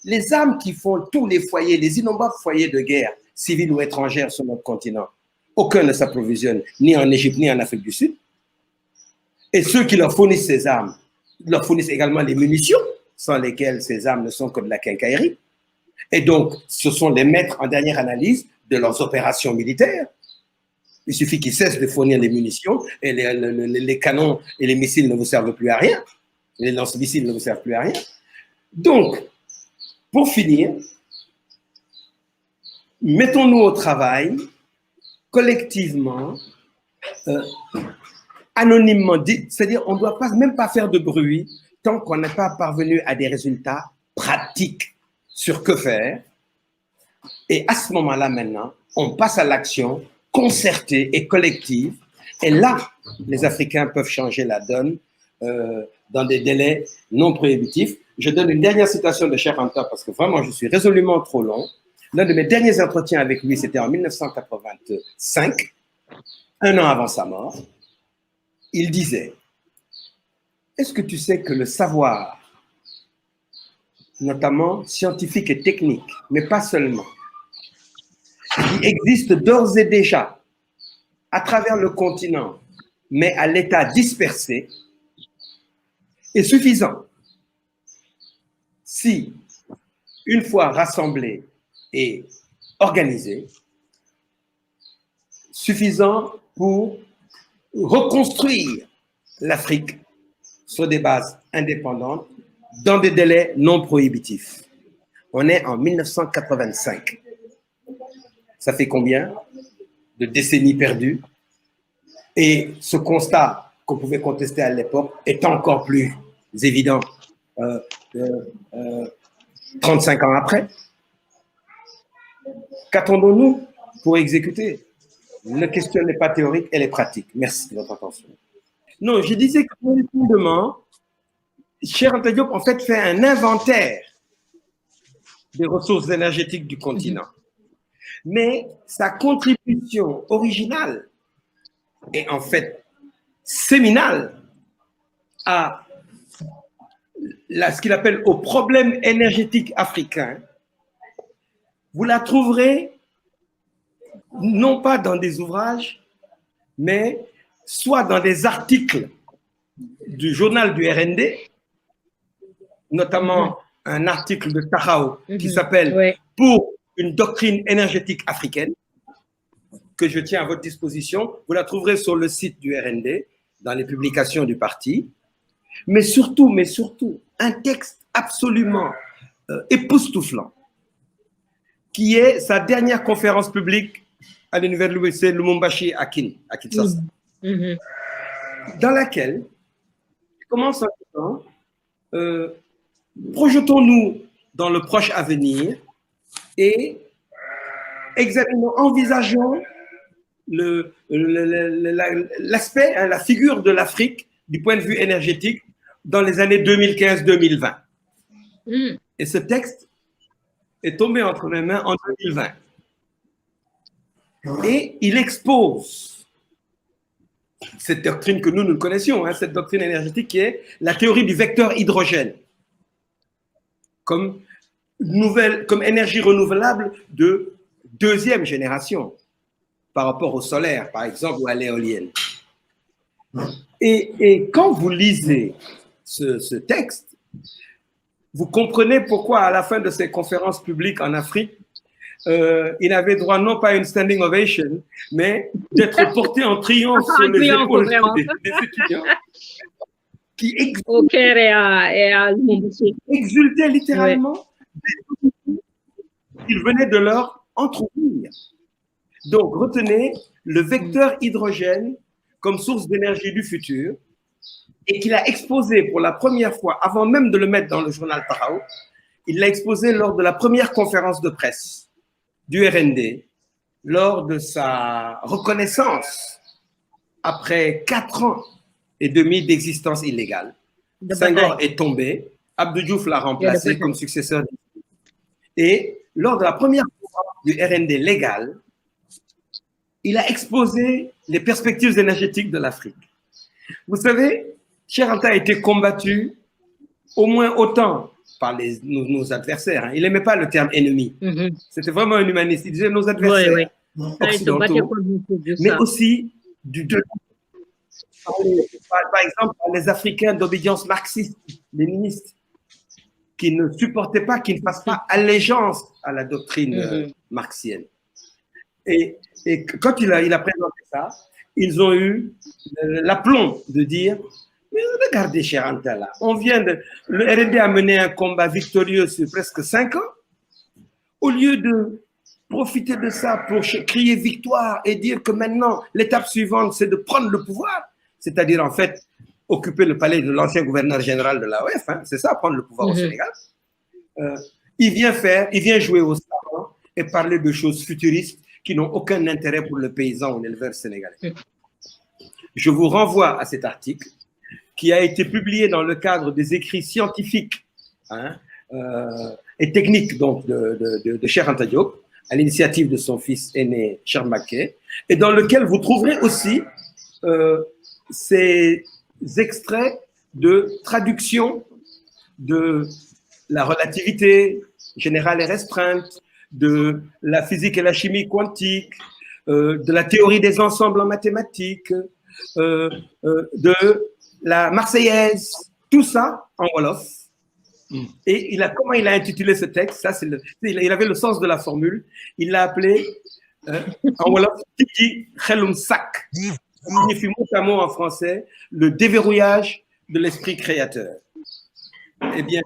les armes qui font tous les foyers, les innombrables foyers de guerre, civils ou étrangères sur notre continent, aucun ne s'approvisionne ni en Égypte ni en Afrique du Sud. Et ceux qui leur fournissent ces armes leur fournissent également les munitions, sans lesquelles ces armes ne sont que de la quincaillerie. Et donc, ce sont les maîtres en dernière analyse de leurs opérations militaires. Il suffit qu'ils cessent de fournir les munitions et les canons et les missiles ne vous servent plus à rien. Les lance-missiles ne vous servent plus à rien. Donc, pour finir, mettons-nous au travail, collectivement, anonymement, c'est-à-dire on ne doit même pas faire de bruit tant qu'on n'est pas parvenu à des résultats pratiques sur que faire. Et à ce moment-là, maintenant, on passe à l'action concertée et collective. Et là, les Africains peuvent changer la donne dans des délais non prohibitifs. Je donne une dernière citation de Cheikh Anta parce que vraiment, je suis résolument trop long. L'un de mes derniers entretiens avec lui, c'était en 1985, un an avant sa mort. Il disait, est-ce que tu sais que le savoir, notamment scientifique et technique, mais pas seulement, qui existe d'ores et déjà à travers le continent, mais à l'état dispersé, est suffisant si, une fois rassemblé et organisé, suffisant pour reconstruire l'Afrique sur des bases indépendantes dans des délais non prohibitifs. On est en 1985. Ça fait combien de décennies perdues? Et ce constat qu'on pouvait contester à l'époque est encore plus évident 35 ans après. Qu'attendons-nous pour exécuter? La question n'est pas théorique, elle est pratique. Merci de votre attention. Non, je disais que profondément, Cheikh Anta Diop en fait un inventaire des ressources énergétiques du continent. Mais sa contribution originale est en fait séminale à ce qu'il appelle au problème énergétique africain. Vous la trouverez non pas dans des ouvrages, mais soit dans des articles du journal du RND, notamment un article de Tahao qui s'appelle « Pour une doctrine énergétique africaine », que je tiens à votre disposition. Vous la trouverez sur le site du RND, dans les publications du parti. Mais surtout, un texte absolument époustouflant, qui est sa dernière conférence publique à l'université Lumumbashi à Kinshasa, dans laquelle il commence en disant projetons-nous dans le proche avenir et examinons, envisageons l'aspect, la figure de l'Afrique du point de vue énergétique dans les années 2015-2020. Et ce texte est tombé entre mes mains en 2020. Et il expose cette doctrine que nous connaissions, hein, cette doctrine énergétique qui est la théorie du vecteur hydrogène comme énergie renouvelable de deuxième génération par rapport au solaire, par exemple, ou à l'éolienne. Et quand vous lisez ce texte, vous comprenez pourquoi à la fin de ces conférences publiques en Afrique, il avait droit non pas à une standing ovation, mais d'être porté en triomphe sur les épaules des étudiants qui exultaient littéralement. Il venait de leur entrouvrir. Donc, retenez le vecteur hydrogène comme source d'énergie du futur et qu'il a exposé pour la première fois, avant même de le mettre dans le journal Tahao, il l'a exposé lors de la première conférence de presse du RND, lors de sa reconnaissance après 4 ans et demi d'existence illégale. Senghor est tombé, Abdou Diouf l'a remplacé comme successeur. Et lors de la première conférence du RND légal, il a exposé les perspectives énergétiques de l'Afrique. Vous savez, Cheikh Anta a été combattu au moins autant par nos adversaires. Hein. Il n'aimait pas le terme ennemi. C'était vraiment un humaniste. Il disait nos adversaires occidentaux, mais aussi par exemple, les Africains d'obédience marxiste, léniniste, qui ne supportaient pas, qui ne fassent pas allégeance à la doctrine marxienne. Et quand il a présenté ça, ils ont eu l'aplomb de dire mais regardez, Cheikh Anta, là, le RND a mené un combat victorieux sur presque 5 ans. Au lieu de profiter de ça pour crier victoire et dire que maintenant, l'étape suivante, c'est de prendre le pouvoir, c'est-à-dire en fait occuper le palais de l'ancien gouverneur général de l'AOF, hein, c'est ça, prendre le pouvoir au Sénégal. Il vient jouer au savant et parler de choses futuristes qui n'ont aucun intérêt pour le paysan ou l'éleveur sénégalais. Je vous renvoie à cet article qui a été publié dans le cadre des écrits scientifiques et techniques donc, de Cheikh Anta Diop, à l'initiative de son fils aîné, Cheikh Maké, et dans lequel vous trouverez aussi ces extraits de traduction de la relativité générale et restreinte, de la physique et la chimie quantique, de la théorie des ensembles en mathématiques, de la Marseillaise, tout ça en Wolof. Et comment il a intitulé ce texte, ça, il avait le sens de la formule, il l'a appelé en Wolof Tiki Khelum Sak, qui signifie mot à mot en français le déverrouillage de l'esprit créateur. Eh bien,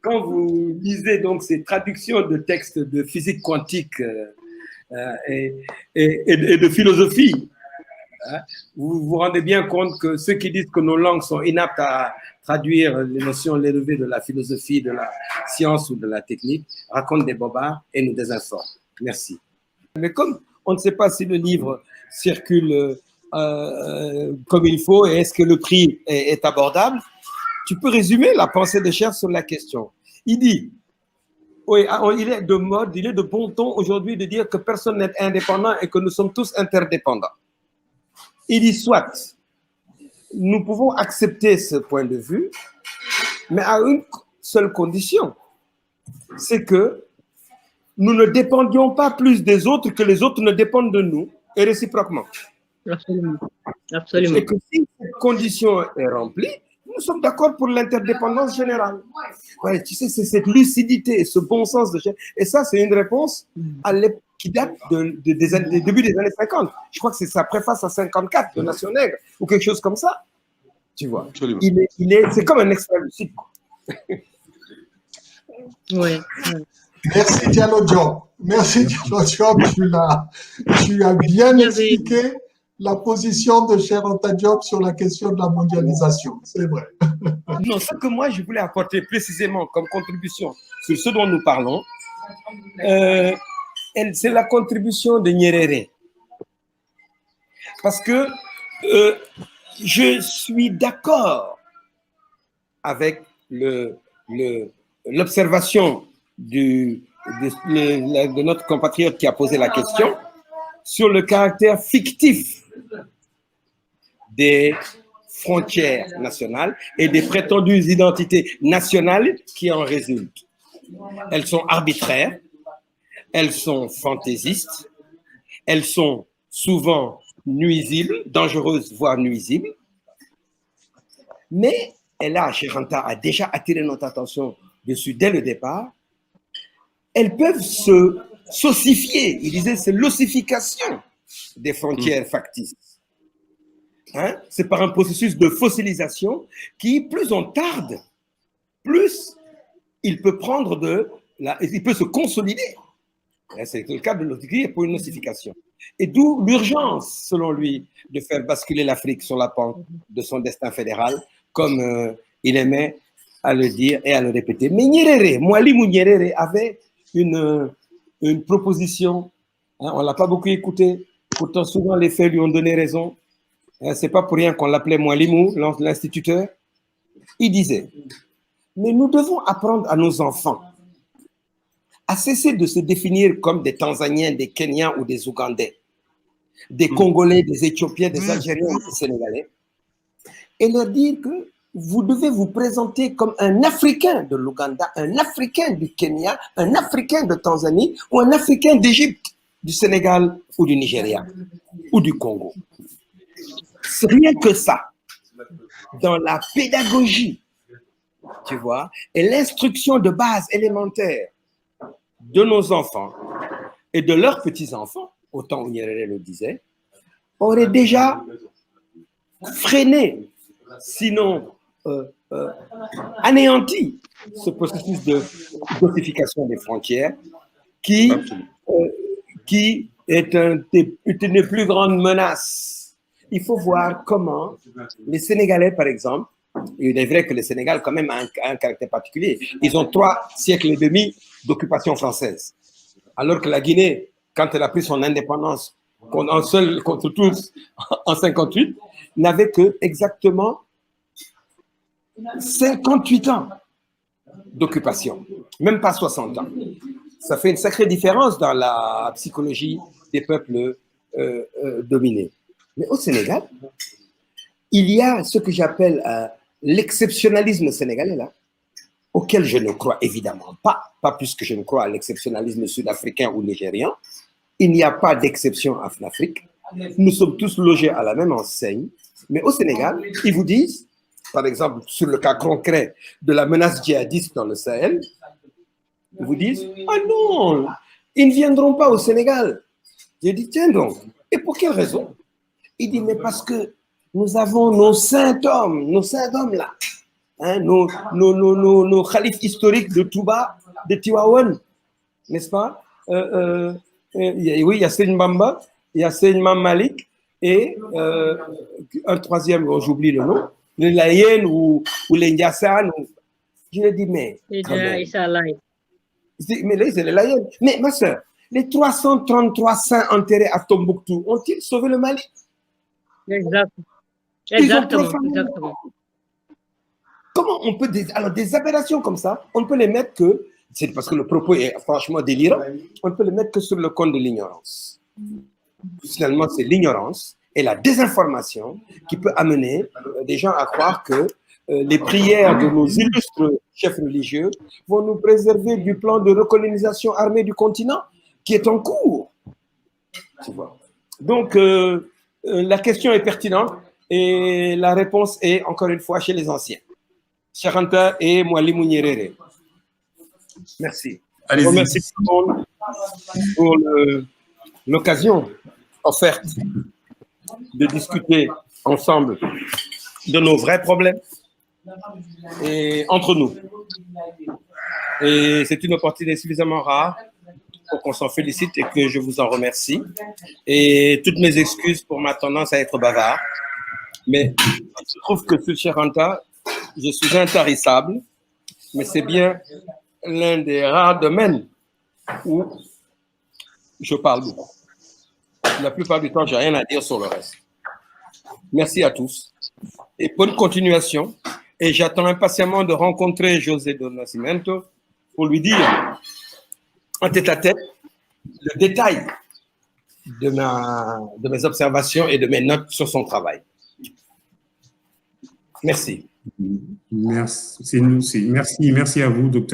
quand vous lisez donc ces traductions de textes de physique quantique et de philosophie, vous vous rendez bien compte que ceux qui disent que nos langues sont inaptes à traduire les notions élevées de la philosophie, de la science ou de la technique racontent des bobards et nous désinforment. Merci. Mais comme on ne sait pas si le livre circule comme il faut et est-ce que le prix est abordable, tu peux résumer la pensée de Cheikh sur la question. Il dit Oui, il est de mode, il est de bon ton aujourd'hui de dire que personne n'est indépendant et que nous sommes tous interdépendants. Il dit soit, nous pouvons accepter ce point de vue, mais à une seule condition, c'est que nous ne dépendions pas plus des autres que les autres ne dépendent de nous, et réciproquement. Absolument. Absolument. Et que si cette condition est remplie, nous sommes d'accord pour l'interdépendance générale. Ouais, tu sais, c'est cette lucidité, ce bon sens de chef. Et ça, c'est une réponse qui date des débuts des années 50. Je crois que c'est sa préface à 54 de Nation Nègre ou quelque chose comme ça. Tu vois. Absolument. C'est comme un extra lucide. Oui. Merci Diallo Diop. Merci Diallo Diop. Tu as bien expliqué la position de Cheikh Anta Diop sur la question de la mondialisation. C'est vrai. Non, ce que moi je voulais apporter précisément comme contribution sur ce dont nous parlons, c'est la contribution de Nyerere. Parce que je suis d'accord avec l'observation de notre compatriote qui a posé la question sur le caractère fictif des frontières nationales et des prétendues identités nationales qui en résultent. Elles sont arbitraires, elles sont fantaisistes, elles sont souvent nuisibles, dangereuses, voire nuisibles. Mais Cheikh Anta a déjà attiré notre attention dessus dès le départ. Elles peuvent se s'ossifier. Il disait c'est l'ossification des frontières factices. Hein? C'est par un processus de fossilisation qui, plus on tarde, plus il peut il peut se consolider. C'est le cas de l'autre pour une ossification. Et d'où l'urgence, selon lui, de faire basculer l'Afrique sur la pente de son destin fédéral, comme il aimait à le dire et à le répéter. Mais Nyerere, Mwalimu Nyerere avait une proposition, hein, on ne l'a pas beaucoup écouté, pourtant souvent les faits lui ont donné raison. C'est pas pour rien qu'on l'appelait Mwalimu, l'instituteur. Il disait, mais nous devons apprendre à nos enfants à cesser de se définir comme des Tanzaniens, des Kenyans ou des Ougandais, des Congolais, des Éthiopiens, des Algériens, des Sénégalais, et leur dire que vous devez vous présenter comme un Africain de l'Ouganda, un Africain du Kenya, un Africain de Tanzanie ou un Africain d'Égypte, du Sénégal ou du Nigeria ou du Congo. C'est rien que ça. Dans la pédagogie, tu vois, et l'instruction de base élémentaire de nos enfants et de leurs petits-enfants, autant où Nyerere le disait, aurait déjà freiné, sinon anéanti ce processus de dosification des frontières qui est une plus grande menace. Il faut voir comment les Sénégalais, par exemple, il est vrai que le Sénégal, quand même, a un caractère particulier. Ils ont 3 siècles et demi d'occupation française. Alors que la Guinée, quand elle a pris son indépendance en seul contre tous en 58, n'avait que exactement 58 ans d'occupation, même pas 60 ans. Ça fait une sacrée différence dans la psychologie des peuples dominés. Mais au Sénégal, il y a ce que j'appelle l'exceptionnalisme sénégalais, là, auquel je ne crois évidemment pas plus que je ne crois à l'exceptionnalisme sud-africain ou nigérian. Il n'y a pas d'exception en Afrique. Nous sommes tous logés à la même enseigne. Mais au Sénégal, ils vous disent, par exemple, sur le cas concret de la menace djihadiste dans le Sahel, ils vous disent, ah non, ils ne viendront pas au Sénégal. J'ai dit, tiens donc, et pour quelle raison? Il dit, mais parce que nous avons nos saints hommes là, hein, nos khalifes historiques de Touba, de Tiwawan, n'est-ce pas? Oui, il y a Seigne Bamba, il y a Seigne Malik et un troisième, j'oublie le nom, les Layen ou les Ndiassan. Je lui ai dit, mais. Mais là, c'est les Layen. Mais ma soeur, les 333 saints enterrés à Tombouctou ont-ils sauvé le Mali? Exactement. Comment on peut. Alors, des aberrations comme ça, on ne peut les mettre que c'est parce que le propos est franchement délirant, on ne peut le mettre que sur le compte de l'ignorance. Finalement, c'est l'ignorance et la désinformation qui peut amener des gens à croire que les prières de nos illustres chefs religieux vont nous préserver du plan de recolonisation armée du continent qui est en cours. Tu vois. Donc, la question est pertinente et la réponse est, encore une fois, chez les anciens. Cheikh Anta et Mwalimu Nyerere. Merci. Allez-y. Merci tout le monde pour l'occasion offerte de discuter ensemble de nos vrais problèmes et entre nous. Et c'est une opportunité suffisamment rare pour qu'on s'en félicite et que je vous en remercie. Et toutes mes excuses pour ma tendance à être bavard. Mais je trouve que sur Cheikh Anta, je suis intarissable, mais c'est bien l'un des rares domaines où je parle beaucoup. La plupart du temps, je n'ai rien à dire sur le reste. Merci à tous et bonne continuation. Et j'attends impatiemment de rencontrer José do Nascimento pour lui dire en tête-à-tête le détail de mes observations et de mes notes sur son travail. Merci. Merci à vous, docteur.